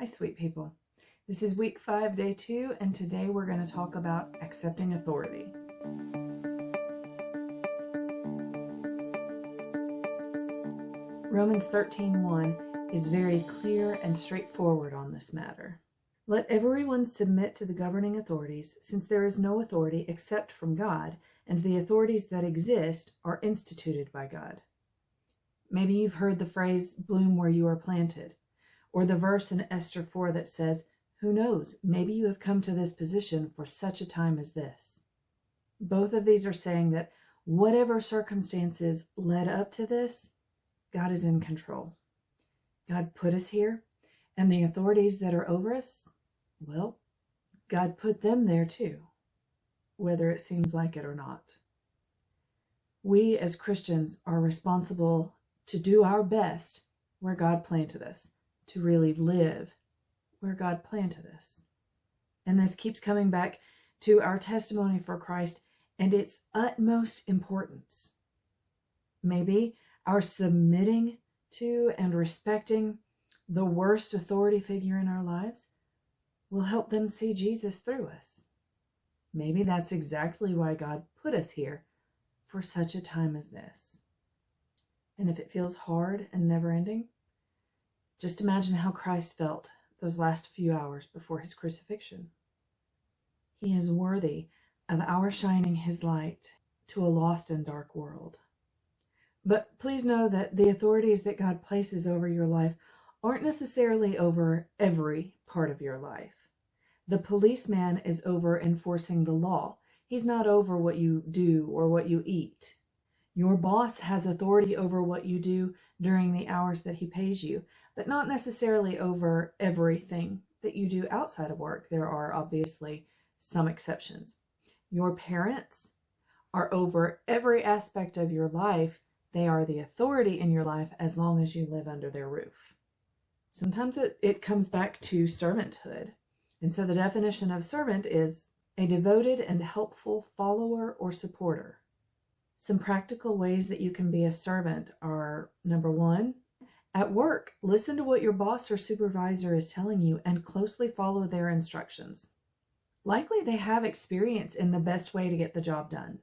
Hi, sweet people. This is week 5, day 2, and today we're going to talk about accepting authority. Romans 13:1 is very clear and straightforward on this matter. Let everyone submit to the governing authorities, since there is no authority except from God, and the authorities that exist are instituted by God. Maybe you've heard the phrase, bloom where you are planted, or the verse in Esther 4 that says, who knows, maybe you have come to this position for such a time as this. Both of these are saying that whatever circumstances led up to this, God is in control. God put us here, and the authorities that are over us, well, God put them there too, whether it seems like it or not. We as Christians are responsible to do our best where God planted us, to really live where God planted us. And this keeps coming back to our testimony for Christ and its utmost importance. Maybe our submitting to and respecting the worst authority figure in our lives will help them see Jesus through us. Maybe that's exactly why God put us here for such a time as this. And if it feels hard and never-ending, just imagine how Christ felt those last few hours before his crucifixion. He is worthy of our shining his light to a lost and dark world. But please know that the authorities that God places over your life aren't necessarily over every part of your life. The policeman is over enforcing the law. He's not over what you do or what you eat. Your boss has authority over what you do during the hours that he pays you, but not necessarily over everything that you do outside of work. There are obviously some exceptions. Your parents are over every aspect of your life. They are the authority in your life as long as you live under their roof. Sometimes it comes back to servanthood. And so the definition of servant is a devoted and helpful follower or supporter. Some practical ways that you can be a servant are, number 1, at work, listen to what your boss or supervisor is telling you and closely follow their instructions. Likely they have experience in the best way to get the job done.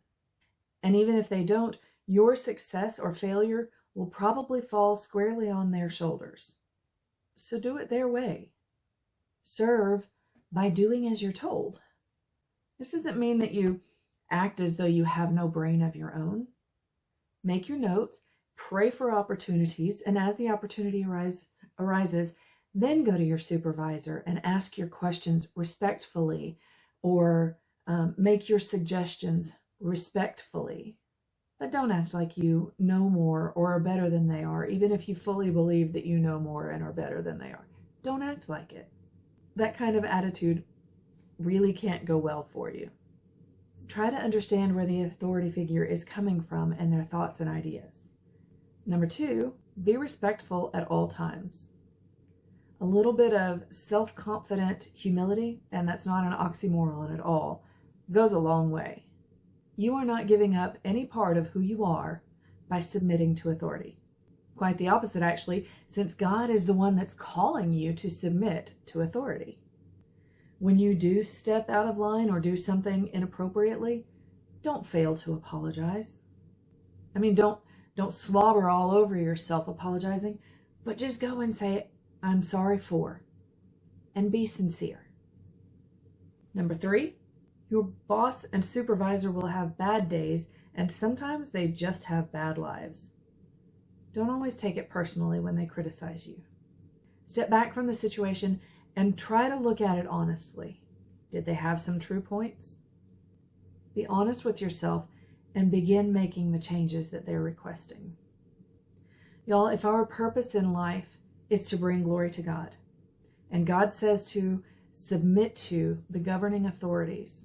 And even if they don't, your success or failure will probably fall squarely on their shoulders. So do it their way. Serve by doing as you're told. This doesn't mean that you act as though you have no brain of your own. Make your notes, pray for opportunities, and as the opportunity arises, then go to your supervisor and ask your questions respectfully, or make your suggestions respectfully. But don't act like you know more or are better than they are, even if you fully believe that you know more and are better than they are. Don't act like it. That kind of attitude really can't go well for you. Try to understand where the authority figure is coming from and their thoughts and ideas. Number 2, be respectful at all times. A little bit of self-confident humility, and that's not an oxymoron at all, goes a long way. You are not giving up any part of who you are by submitting to authority. Quite the opposite, actually, since God is the one that's calling you to submit to authority. When you do step out of line or do something inappropriately, don't fail to apologize. I mean, don't slobber all over yourself apologizing, but just go and say, I'm sorry for, and be sincere. Number 3, your boss and supervisor will have bad days, and sometimes they just have bad lives. Don't always take it personally when they criticize you. Step back from the situation and try to look at it honestly. Did they have some true points? Be honest with yourself and begin making the changes that they're requesting. Y'all, if our purpose in life is to bring glory to God, and God says to submit to the governing authorities,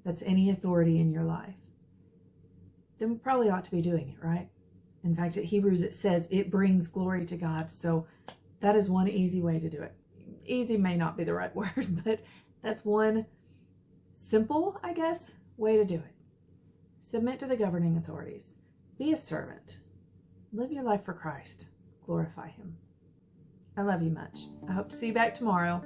that's any authority in your life, then we probably ought to be doing it, right? In fact, at Hebrews it says it brings glory to God, so that is one easy way to do it. Easy may not be the right word, but that's one simple, I guess, way to do it. Submit to the governing authorities. Be a servant. Live your life for Christ. Glorify him. I love you much. I hope to see you back tomorrow.